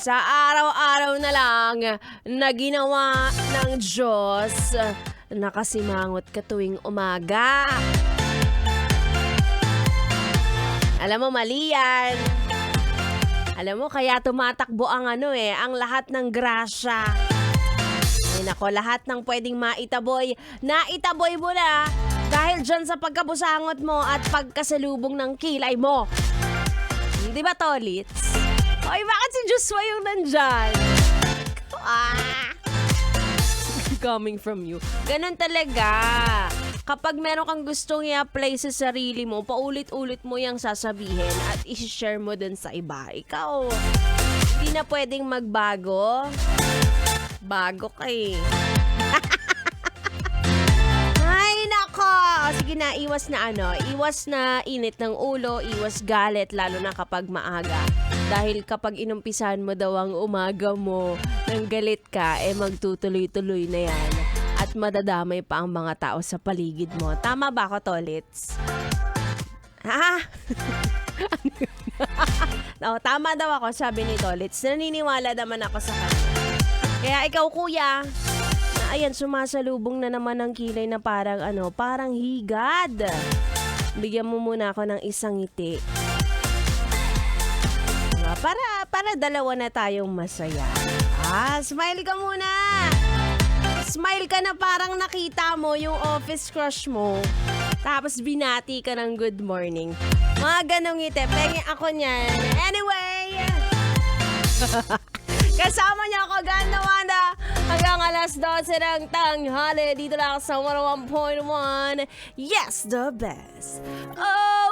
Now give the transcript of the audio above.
Sa araw-araw na lang na ginawa ng Diyos, nakasimangot ka tuwing umaga. Alam mo, mali yan. Alam mo, kaya tumatakbo ang ang lahat ng grasya. Ay nako, lahat ng pwedeng maitaboy, naitaboy mo na dahil dyan sa pagkabusangot mo at pagkasalubong ng kilay mo. Di ba, Tolits? Oy, bakit si Joshua yung nandyan? Coming from you. Ganun talaga. Kapag meron kang gustong i-apply sa sarili mo, paulit-ulit mo yung sasabihin at i-share mo dun sa iba. Ikaw, hindi na pwedeng magbago. Bago ka eh. Ay, nako! Sige na, iwas na init ng ulo, iwas galit, lalo na kapag maaga. Dahil kapag inumpisahan mo daw ang umaga mo, nang galit ka, magtutuloy-tuloy na yan. At madadamay pa ang mga tao sa paligid mo. Tama ba ako, Tolits? Ha? No, tama daw ako, sabi ni Tolits. Naniniwala naman ako sa kanya. Kaya ikaw, kuya, na ayan, sumasalubong na naman ng kilay na parang higad. Bigyan mo muna ako ng isang ngiti. Diba? Para dalawa na tayong masaya. Smile ka muna. Smile ka na parang nakita mo yung office crush mo. Tapos binati ka ng good morning. Mga ganong ngiti. Pengi ako niyan. Anyway, kasama niya ako, Ganda Wanda, hanggang alas 12 ng tanghali. Dito lang sa 101.1. Yes, the best. Oh,